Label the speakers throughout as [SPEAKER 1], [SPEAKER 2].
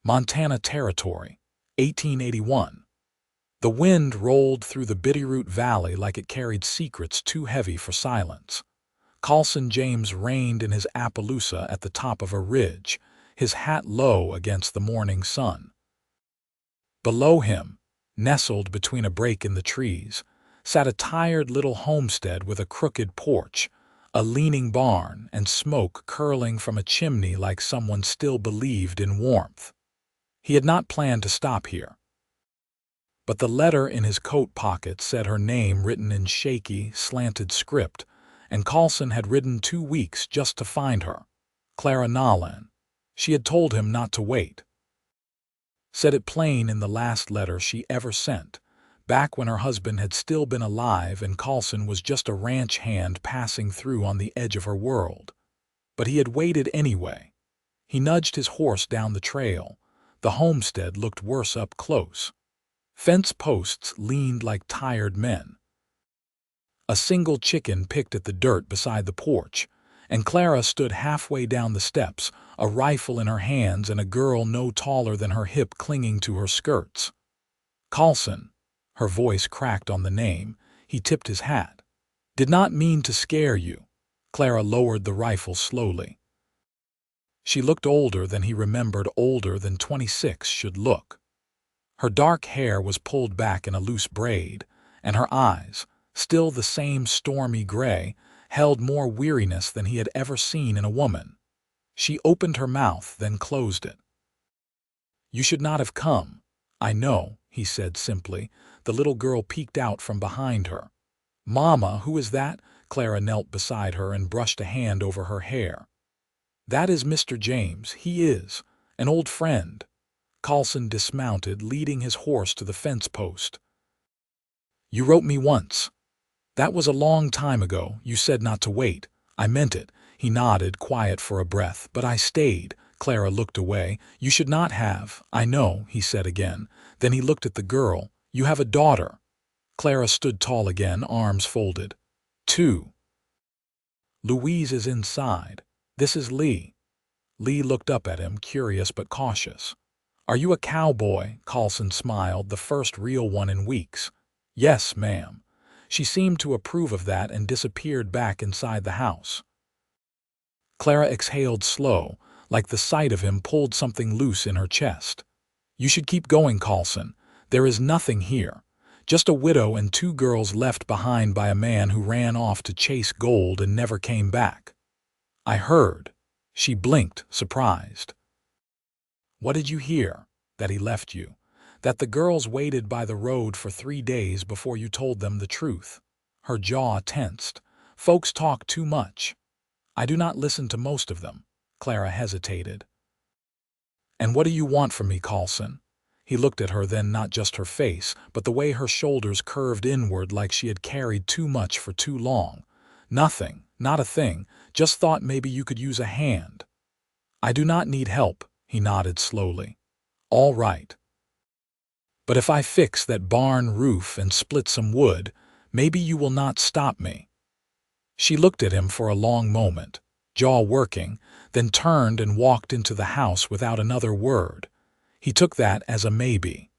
[SPEAKER 1] Montana Territory, 1881. The wind rolled through the Bitterroot Valley like it carried secrets too heavy for silence. Colson James reigned in his Appaloosa at the top of a ridge, his hat low against the morning sun. Below him, nestled between a break in the trees, sat a tired little homestead with a crooked porch, a leaning barn, and smoke curling from a chimney like someone still believed in warmth. He had not planned to stop here. But the letter in his coat pocket said her name written in shaky, slanted script, and Colson had ridden 2 weeks just to find her. Clara Nolan. She had told him not to wait. Said it plain in the last letter she ever sent, back when her husband had still been alive and Colson was just a ranch hand passing through on the edge of her world. But he had waited anyway. He nudged his horse down the trail. The homestead looked worse up close. Fence posts leaned like tired men. A single chicken picked at the dirt beside the porch, and Clara stood halfway down the steps, a rifle in her hands and a girl no taller than her hip clinging to her skirts. Colson, her voice cracked on the name, he tipped his hat. Did not mean to scare you. Clara lowered the rifle slowly. She looked older than he remembered older than 26 should look. Her dark hair was pulled back in a loose braid, and her eyes, still the same stormy gray, held more weariness than he had ever seen in a woman. She opened her mouth, then closed it. "You should not have come. I know," he said simply. The little girl peeked out from behind her. "Mama, who is that?" Clara knelt beside her and brushed a hand over her hair. "That is Mr. James. He is an old friend." Colson dismounted, leading his horse to the fence post. "You wrote me once. That was a long time ago. You said not to wait. I meant it." He nodded, quiet for a breath. "But I stayed." Clara looked away. "You should not have." "I know," he said again. Then he looked at the girl. "You have a daughter." Clara stood tall again, arms folded. "Two. Louise is inside. This is Lee." Lee looked up at him, curious but cautious. "Are you a cowboy?" Colson smiled, the first real one in weeks. "Yes, ma'am." She seemed to approve of that and disappeared back inside the house. Clara exhaled slow, like the sight of him pulled something loose in her chest. "You should keep going, Colson. There is nothing here. Just a widow and 2 girls left behind by a man who ran off to chase gold and never came back." "I heard." She blinked, surprised. "What did you hear?" "That he left you. That the girls waited by the road for 3 days before you told them the truth." Her jaw tensed. "Folks talk too much. I do not listen to most of them." Clara hesitated. "And what do you want from me, Colson?" He looked at her then, not just her face, but the way her shoulders curved inward like she had carried too much for too long. "Nothing, not a thing. Just thought maybe you could use a hand." "I do not need help," he nodded slowly. "All right. But if I fix that barn roof and split some wood, maybe you will not stop me." She looked at him for a long moment, jaw working, then turned and walked into the house without another word. He took that as a maybe.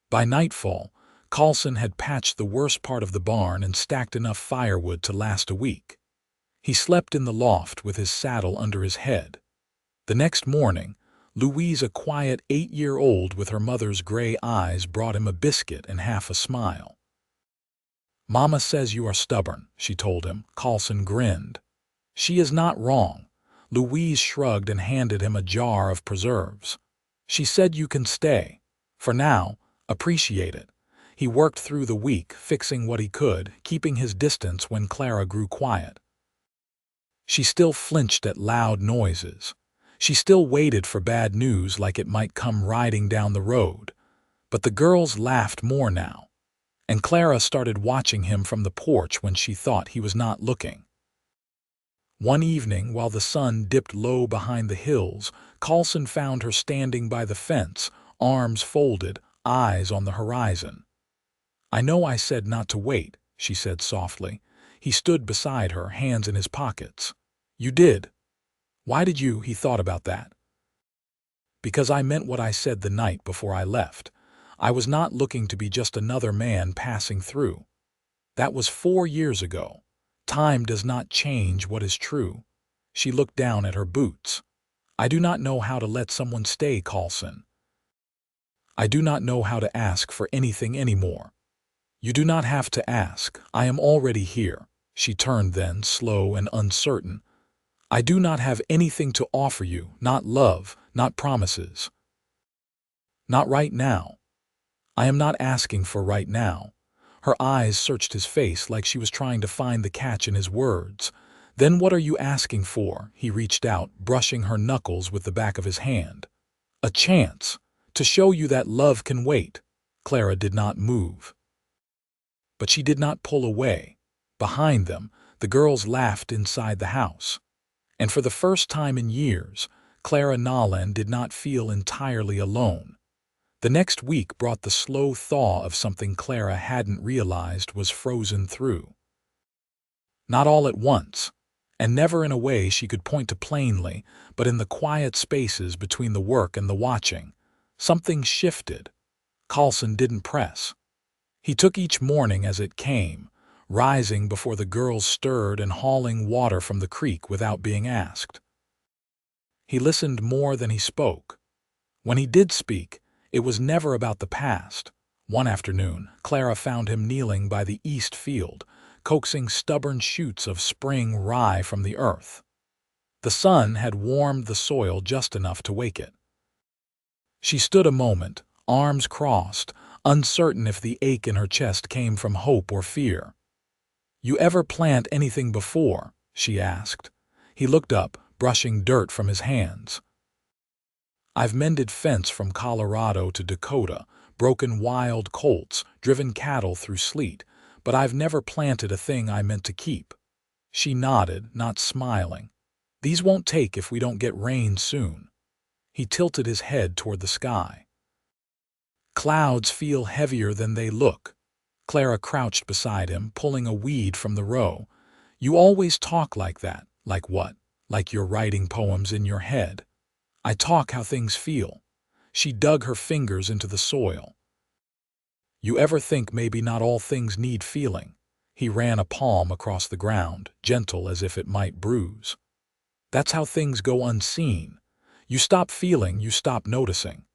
[SPEAKER 1] By nightfall, Colson had patched the worst part of the barn and stacked enough firewood to last a week. He slept in the loft with his saddle under his head. The next morning, Louise, a quiet 8-year-old with her mother's gray eyes, brought him a biscuit and half a smile. "Mama says you are stubborn," she told him. Colson grinned. "She is not wrong." Louise shrugged and handed him a jar of preserves. "She said you can stay. For now, appreciate it." He worked through the week, fixing what he could, keeping his distance when Clara grew quiet. She still flinched at loud noises. She still waited for bad news like it might come riding down the road. But the girls laughed more now, and Clara started watching him from the porch when she thought he was not looking. One evening, while the sun dipped low behind the hills, Colson found her standing by the fence, arms folded, eyes on the horizon. "I know I said not to wait," she said softly. He stood beside her, hands in his pockets. "You did. Why did you?" He thought about that. Because I meant what I said the night before I left. I was not looking to be just another man passing through. That was 4 years ago. Time does not change what is true. She looked down at her boots. I do not know how to let someone stay, Colson. I do not know how to ask for anything anymore. You do not have to ask. I am already here. She turned then, slow and uncertain. I do not have anything to offer you, not love, not promises. Not right now. I am not asking for right now. Her eyes searched his face like she was trying to find the catch in his words. Then what are you asking for? He reached out, brushing her knuckles with the back of his hand. A chance. To show you that love can wait. Clara did not move. But she did not pull away. Behind them, the girls laughed inside the house. And for the first time in years, Clara Nolan did not feel entirely alone. The next week brought the slow thaw of something Clara hadn't realized was frozen through. Not all at once, and never in a way she could point to plainly, but in the quiet spaces between the work and the watching. Something shifted. Colson didn't press. He took each morning as it came, rising before the girls stirred and hauling water from the creek without being asked. He listened more than he spoke. When he did speak, it was never about the past. One afternoon, Clara found him kneeling by the east field, coaxing stubborn shoots of spring rye from the earth. The sun had warmed the soil just enough to wake it. She stood a moment, arms crossed, uncertain if the ache in her chest came from hope or fear. "You ever plant anything before?" she asked. He looked up, brushing dirt from his hands. "I've mended fence from Colorado to Dakota, broken wild colts, driven cattle through sleet, but I've never planted a thing I meant to keep." She nodded, not smiling. "These won't take if we don't get rain soon." He tilted his head toward the sky. "Clouds feel heavier than they look." Clara crouched beside him, pulling a weed from the row. "You always talk like that." "Like what?" "Like you're writing poems in your head." "I talk how things feel." She dug her fingers into the soil. "You ever think maybe not all things need feeling?" He ran a palm across the ground, gentle as if it might bruise. "That's how things go unseen. You stop feeling, you stop noticing."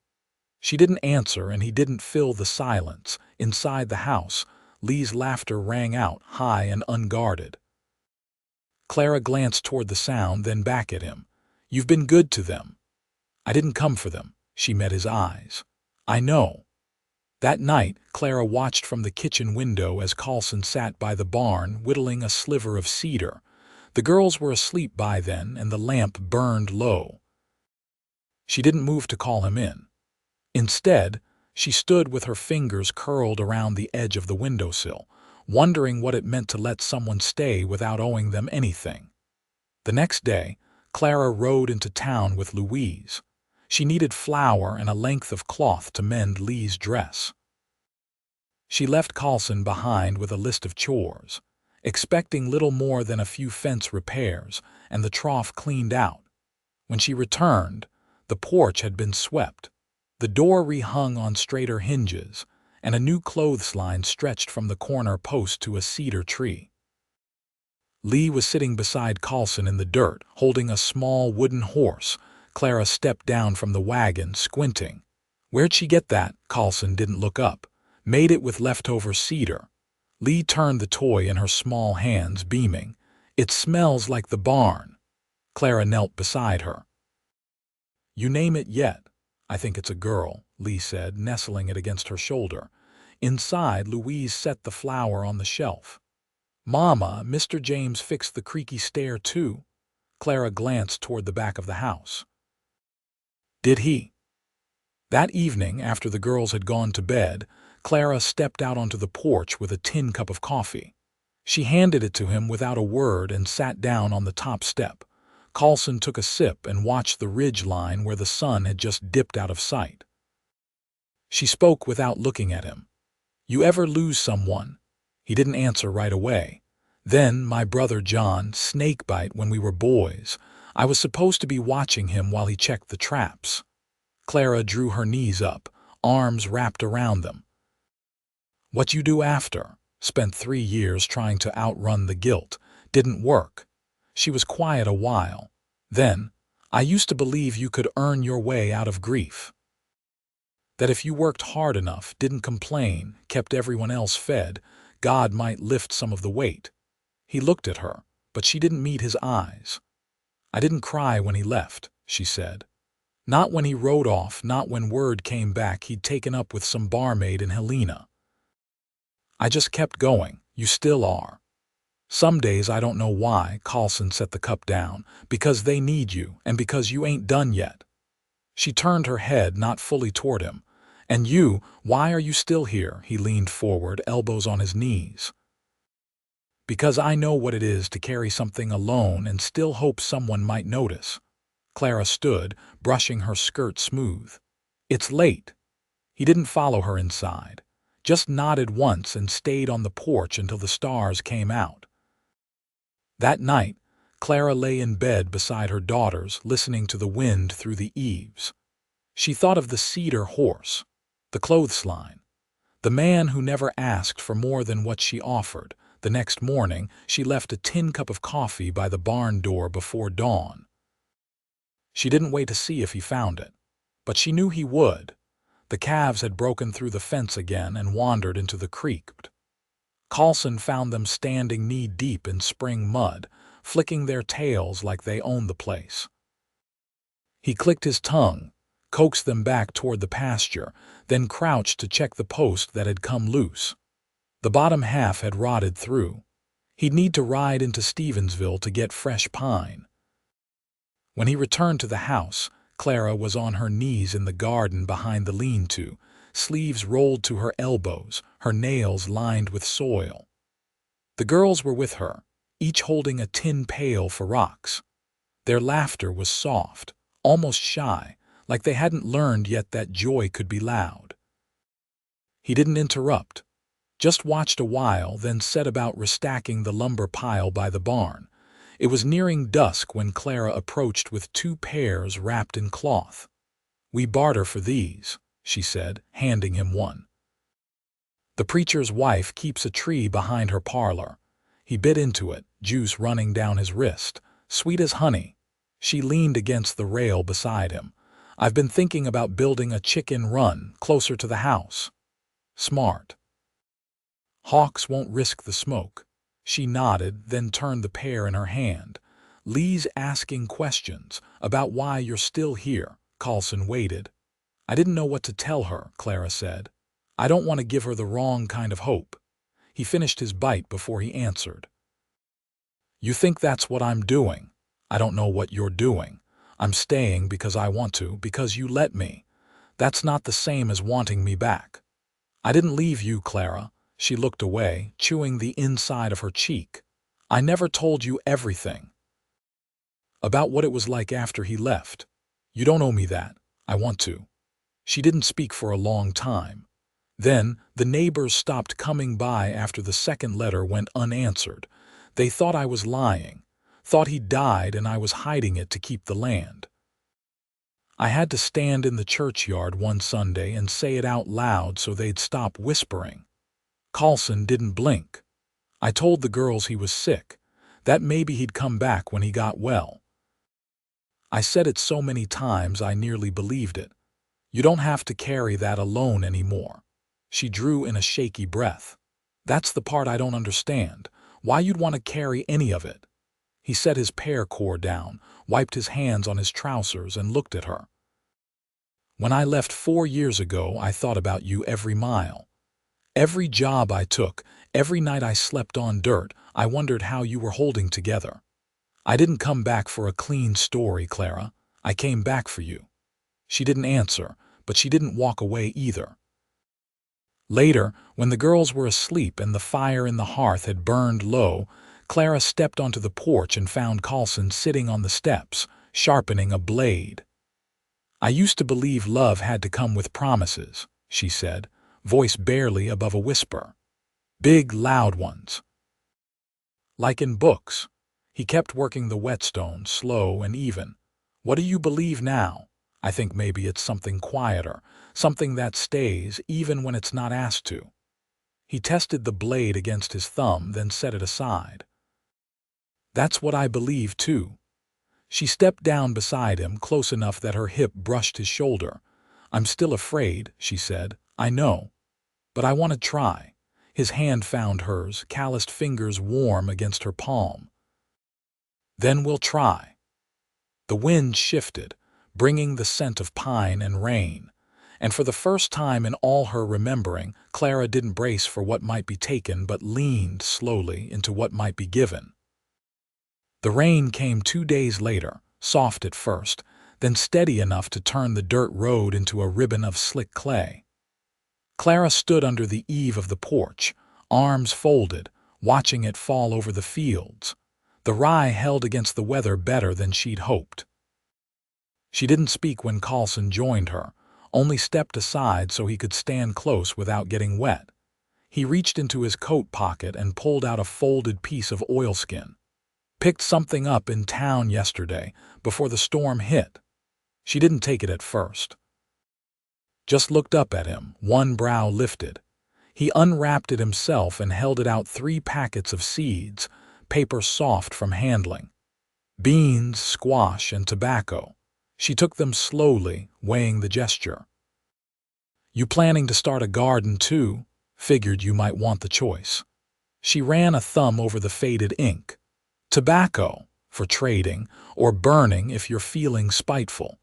[SPEAKER 1] She didn't answer, and he didn't fill the silence. Inside the house, Lee's laughter rang out, high and unguarded. Clara glanced toward the sound, then back at him. "You've been good to them." "I didn't come for them." She met his eyes. "I know." That night, Clara watched from the kitchen window as Colson sat by the barn, whittling a sliver of cedar. The girls were asleep by then, and the lamp burned low. She didn't move to call him in. Instead, she stood with her fingers curled around the edge of the windowsill, wondering what it meant to let someone stay without owing them anything. The next day, Clara rode into town with Louise. She needed flour and a length of cloth to mend Lee's dress. She left Colson behind with a list of chores, expecting little more than a few fence repairs and the trough cleaned out. When she returned, the porch had been swept, the door rehung on straighter hinges, and a new clothesline stretched from the corner post to a cedar tree. Lee was sitting beside Colson in the dirt, holding a small wooden horse. Clara stepped down from the wagon, squinting. "Where'd she get that?" Colson didn't look up. "Made it with leftover cedar." Lee turned the toy in her small hands, beaming. "It smells like the barn." Clara knelt beside her. "You name it yet?" "I think it's a girl," Lee said, nestling it against her shoulder. Inside, Louise set the flower on the shelf. "Mama, Mr. James fixed the creaky stair too?" Clara glanced toward the back of the house. "Did he?" That evening, after the girls had gone to bed, Clara stepped out onto the porch with a tin cup of coffee. She handed it to him without a word and sat down on the top step. Colson took a sip and watched the ridge line where the sun had just dipped out of sight. She spoke without looking at him. "You ever lose someone?" He didn't answer right away. "Then my brother John, snakebite when we were boys. I was supposed to be watching him while he checked the traps." Clara drew her knees up, arms wrapped around them. What you do after? Spent 3 years trying to outrun the guilt. Didn't work. She was quiet a while. Then, I used to believe you could earn your way out of grief. That if you worked hard enough, didn't complain, kept everyone else fed, God might lift some of the weight. He looked at her, but she didn't meet his eyes. I didn't cry when he left, she said. Not when he rode off, not when word came back he'd taken up with some barmaid in Helena. I just kept going. You still are. Some days I don't know why. Colson set the cup down. Because they need you, and because you ain't done yet. She turned her head, not fully toward him. And you, why are you still here? He leaned forward, elbows on his knees. Because I know what it is to carry something alone and still hope someone might notice. Clara stood, brushing her skirt smooth. It's late. He didn't follow her inside. Just nodded once and stayed on the porch until the stars came out. That night, Clara lay in bed beside her daughters, listening to the wind through the eaves. She thought of the cedar horse, the clothesline, the man who never asked for more than what she offered. The next morning, she left a tin cup of coffee by the barn door before dawn. She didn't wait to see if he found it, but she knew he would. The calves had broken through the fence again and wandered into the creek. Colson found them standing knee-deep in spring mud, flicking their tails like they owned the place. He clicked his tongue, coaxed them back toward the pasture, then crouched to check the post that had come loose. The bottom half had rotted through. He'd need to ride into Stevensville to get fresh pine. When he returned to the house, Clara was on her knees in the garden behind the lean-to, sleeves rolled to her elbows, her nails lined with soil. The girls were with her, each holding a tin pail for rocks. Their laughter was soft, almost shy, like they hadn't learned yet that joy could be loud. He didn't interrupt, just watched a while, then set about restacking the lumber pile by the barn. It was nearing dusk when Clara approached with 2 pairs wrapped in cloth. We barter for these, she said, handing him one. The preacher's wife keeps a tree behind her parlor. He bit into it, juice running down his wrist, sweet as honey. She leaned against the rail beside him. I've been thinking about building a chicken run closer to the house. Smart. Hawks won't risk the smoke. She nodded, then turned the pear in her hand. Lee's asking questions about why you're still here. Colson waited. I didn't know what to tell her, Clara said. I don't want to give her the wrong kind of hope. He finished his bite before he answered. You think that's what I'm doing? I don't know what you're doing. I'm staying because I want to, because you let me. That's not the same as wanting me back. I didn't leave you, Clara. She looked away, chewing the inside of her cheek. I never told you everything. About what it was like after he left. You don't owe me that. I want to. She didn't speak for a long time. Then, the neighbors stopped coming by after the second letter went unanswered. They thought I was lying, thought he died and I was hiding it to keep the land. I had to stand in the churchyard one Sunday and say it out loud so they'd stop whispering. Colson didn't blink. I told the girls he was sick, that maybe he'd come back when he got well. I said it so many times I nearly believed it. You don't have to carry that alone anymore. She drew in a shaky breath. That's the part I don't understand, why you'd want to carry any of it. He set his pear core down, wiped his hands on his trousers and looked at her. When I left 4 years ago, I thought about you every mile. Every job I took, every night I slept on dirt, I wondered how you were holding together. I didn't come back for a clean story, Clara. I came back for you. She didn't answer, but she didn't walk away either. Later, when the girls were asleep and the fire in the hearth had burned low, Clara stepped onto the porch and found Colson sitting on the steps, sharpening a blade. I used to believe love had to come with promises, she said, voice barely above a whisper. Big, loud ones. Like in books. He kept working the whetstone, slow and even. What do you believe now? I think maybe it's something quieter, something that stays even when it's not asked to. He tested the blade against his thumb, then set it aside. That's what I believe, too. She stepped down beside him, close enough that her hip brushed his shoulder. I'm still afraid, she said. I know. But I want to try. His hand found hers, calloused fingers warm against her palm. Then we'll try. The wind shifted, bringing the scent of pine and rain. And for the first time in all her remembering, Clara didn't brace for what might be taken but leaned slowly into what might be given. The rain came 2 days later, soft at first, then steady enough to turn the dirt road into a ribbon of slick clay. Clara stood under the eave of the porch, arms folded, watching it fall over the fields. The rye held against the weather better than she'd hoped. She didn't speak when Colson joined her, only stepped aside so he could stand close without getting wet. He reached into his coat pocket and pulled out a folded piece of oilskin. Picked something up in town yesterday, before the storm hit. She didn't take it at first. Just looked up at him, one brow lifted. He unwrapped it himself and held it out 3 packets of seeds, paper soft from handling. Beans, squash, and tobacco. She took them slowly, weighing the gesture. You planning to start a garden too? Figured you might want the choice. She ran a thumb over the faded ink. Tobacco, for trading, or burning if you're feeling spiteful.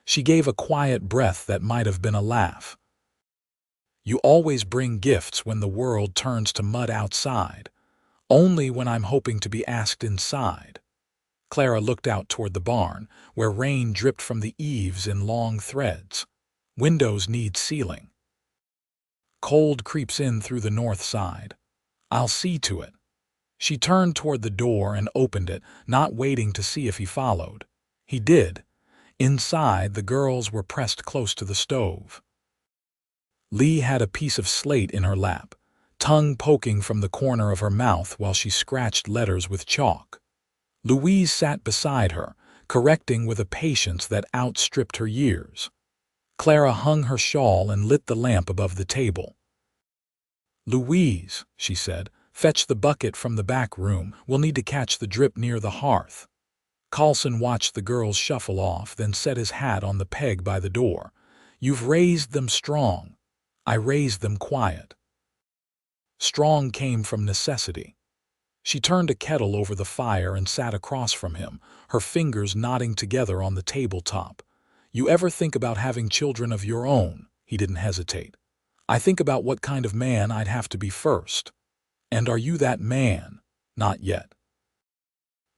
[SPEAKER 1] She gave a quiet breath that might have been a laugh. You always bring gifts when the world turns to mud outside. Only when I'm hoping to be asked inside. Clara looked out toward the barn, where rain dripped from the eaves in long threads. Windows need sealing. Cold creeps in through the north side. I'll see to it. She turned toward the door and opened it, not waiting to see if he followed. He did. Inside, the girls were pressed close to the stove. Lee had a piece of slate in her lap, tongue poking from the corner of her mouth while she scratched letters with chalk. Louise sat beside her, correcting with a patience that outstripped her years. Clara hung her shawl and lit the lamp above the table. Louise, she said, fetch the bucket from the back room. We'll need to catch the drip near the hearth. Colson watched the girls shuffle off, then set his hat on the peg by the door. You've raised them strong. I raised them quiet. Strong came from necessity. She turned a kettle over the fire and sat across from him, her fingers knotting together on the tabletop. You ever think about having children of your own? He didn't hesitate. I think about what kind of man I'd have to be first. And are you that man? Not yet.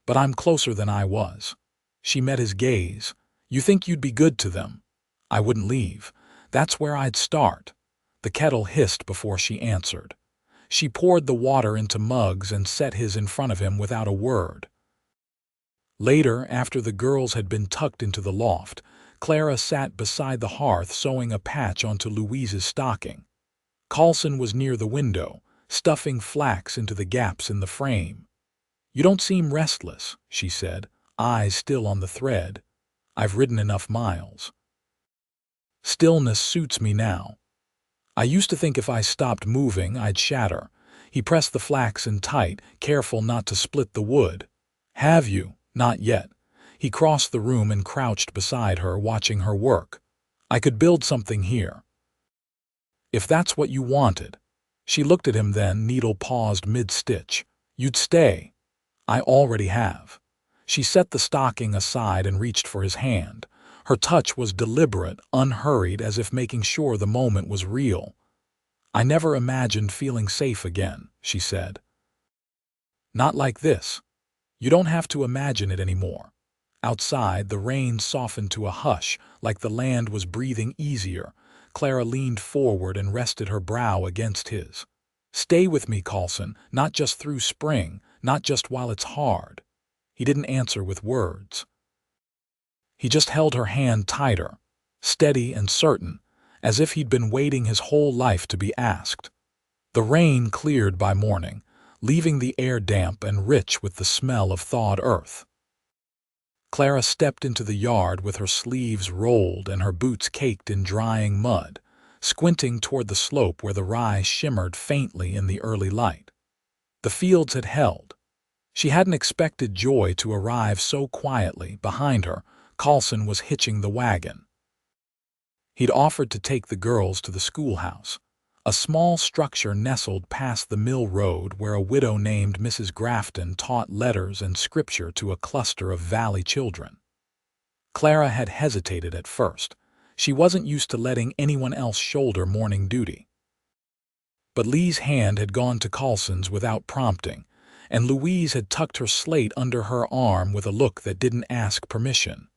[SPEAKER 1] But I'm closer than I was. She met his gaze. You think you'd be good to them? I wouldn't leave. That's where I'd start. The kettle hissed before she answered. She poured the water into mugs and set his in front of him without a word. Later, after the girls had been tucked into the loft, Clara sat beside the hearth sewing a patch onto Louise's stocking. Colson was near the window, stuffing flax into the gaps in the frame. You don't seem restless, she said, eyes still on the thread. I've ridden enough miles. Stillness suits me now. I used to think if I stopped moving, I'd shatter. He pressed the flax in tight, careful not to split the wood. Have you? Not yet. He crossed the room and crouched beside her, watching her work. I could build something here. If that's what you wanted. She looked at him then, needle paused mid-stitch. You'd stay. I already have. She set the stocking aside and reached for his hand. Her touch was deliberate, unhurried, as if making sure the moment was real. I never imagined feeling safe again, she said. Not like this. You don't have to imagine it anymore. Outside, the rain softened to a hush, like the land was breathing easier. Clara leaned forward and rested her brow against his. Stay with me, Colson, not just through spring, not just while it's hard. He didn't answer with words. He just held her hand tighter, steady and certain, as if he'd been waiting his whole life to be asked. The rain cleared by morning, leaving the air damp and rich with the smell of thawed earth. Clara stepped into the yard with her sleeves rolled and her boots caked in drying mud, squinting toward the slope where the rye shimmered faintly in the early light. The fields had held. She hadn't expected Joy to arrive so quietly. Behind her, Colson was hitching the wagon. He'd offered to take the girls to the schoolhouse, a small structure nestled past the mill road where a widow named Mrs. Grafton taught letters and scripture to a cluster of valley children. Clara had hesitated at first. She wasn't used to letting anyone else shoulder morning duty. But Lee's hand had gone to Colson's without prompting, and Louise had tucked her slate under her arm with a look that didn't ask permission.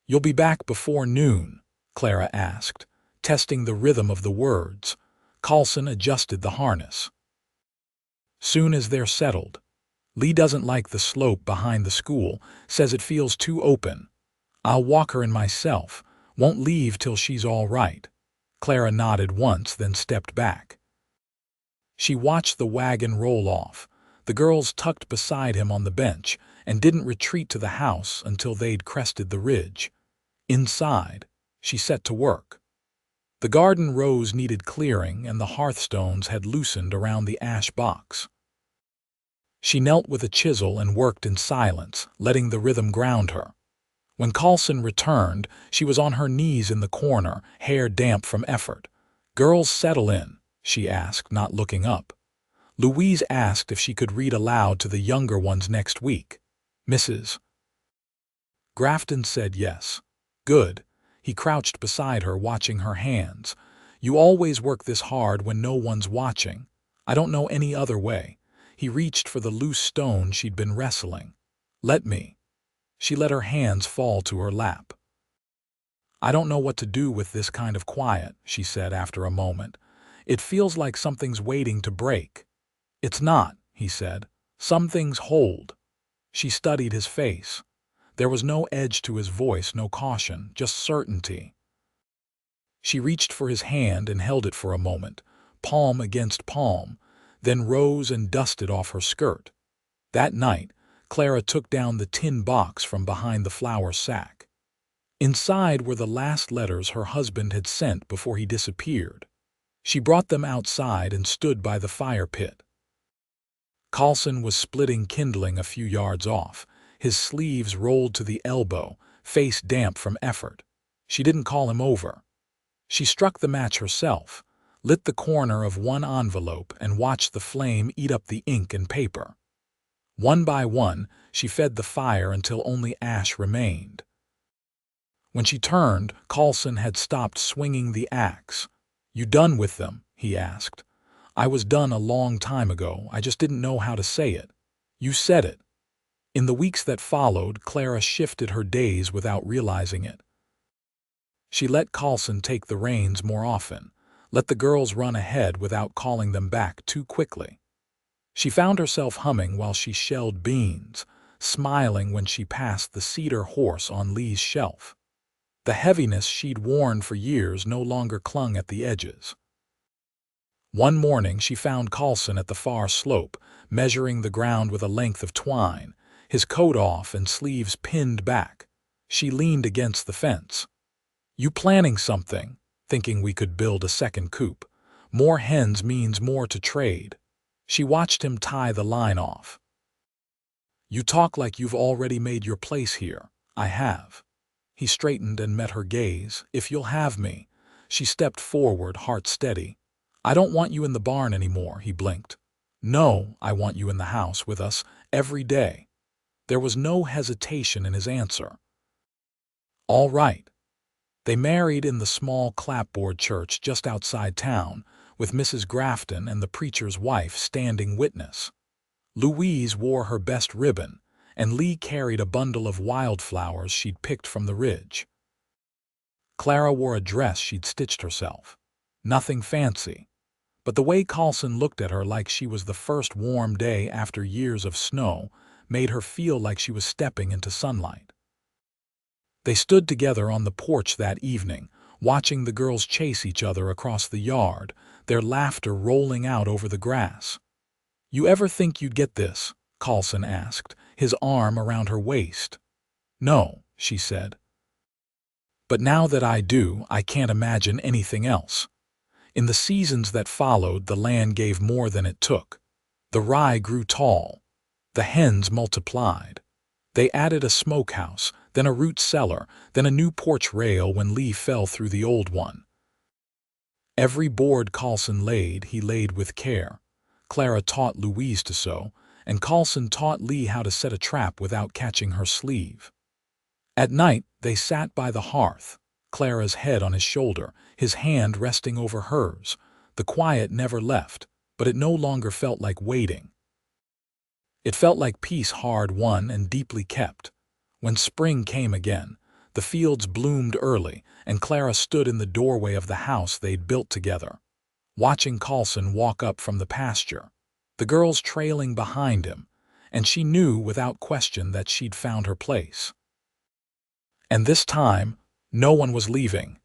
[SPEAKER 1] "You'll be back before noon?" Clara asked, testing the rhythm of the words. Colson adjusted the harness. "Soon as they're settled. Lee doesn't like the slope behind the school, says it feels too open. I'll walk her in myself, won't leave till she's all right." Clara nodded once, then stepped back. She watched the wagon roll off. The girls tucked beside him on the bench and didn't retreat to the house until they'd crested the ridge. Inside, she set to work. The garden rows needed clearing, and the hearthstones had loosened around the ash box. She knelt with a chisel and worked in silence, letting the rhythm ground her. When Colson returned, she was on her knees in the corner, hair damp from effort. "Girls, settle in," she asked, not looking up. Louise asked if she could read aloud to the younger ones next week. Mrs. Grafton said yes. "Good." He crouched beside her, watching her hands. "You always work this hard when no one's watching. I don't know any other way." He reached for the loose stone she'd been wrestling. "Let me." She let her hands fall to her lap. "I don't know what to do with this kind of quiet," she said after a moment. "It feels like something's waiting to break." "It's not," he said. "Some things hold." She studied his face. There was no edge to his voice, no caution, just certainty. She reached for his hand and held it for a moment, palm against palm, then rose and dusted off her skirt. That night, Clara took down the tin box from behind the flour sack. Inside were the last letters her husband had sent before he disappeared. She brought them outside and stood by the fire pit. Colson was splitting kindling a few yards off, his sleeves rolled to the elbow, face damp from effort. She didn't call him over. She struck the match herself, lit the corner of one envelope, and watched the flame eat up the ink and paper. One by one, she fed the fire until only ash remained. When she turned, Colson had stopped swinging the axe. "You done with them?" he asked. "I was done a long time ago. I just didn't know how to say it." "You said it." In the weeks that followed, Clara shifted her days without realizing it. She let Colson take the reins more often, let the girls run ahead without calling them back too quickly. She found herself humming while she shelled beans, smiling when she passed the cedar horse on Lee's shelf. The heaviness she'd worn for years no longer clung at the edges. One morning she found Colson at the far slope, measuring the ground with a length of twine, his coat off and sleeves pinned back. She leaned against the fence. "You planning something?" "Thinking we could build a second coop. More hens means more to trade." She watched him tie the line off. "You talk like you've already made your place here." "I have." He straightened and met her gaze. "If you'll have me." She stepped forward, heart steady. "I don't want you in the barn anymore," he blinked. "No, I want you in the house with us every day." There was no hesitation in his answer. "All right." They married in the small clapboard church just outside town, with Mrs. Grafton and the preacher's wife standing witness. Louise wore her best ribbon, and Lee carried a bundle of wildflowers she'd picked from the ridge. Clara wore a dress she'd stitched herself. Nothing fancy, but the way Colson looked at her like she was the first warm day after years of snow made her feel like she was stepping into sunlight. They stood together on the porch that evening, watching the girls chase each other across the yard, their laughter rolling out over the grass. "You ever think you'd get this?" Colson asked, his arm around her waist. "No," she said. "But now that I do, I can't imagine anything else." In the seasons that followed, the land gave more than it took. The rye grew tall. The hens multiplied. They added a smokehouse, then a root cellar, then a new porch rail when Lee fell through the old one. Every board Colson laid, he laid with care. Clara taught Louise to sew, and Colson taught Lee how to set a trap without catching her sleeve. At night, they sat by the hearth, Clara's head on his shoulder, his hand resting over hers. The quiet never left, but it no longer felt like waiting. It felt like peace hard won and deeply kept. When spring came again, the fields bloomed early, and Clara stood in the doorway of the house they'd built together, watching Colson walk up from the pasture, the girls trailing behind him, and she knew without question that she'd found her place. And this time, no one was leaving.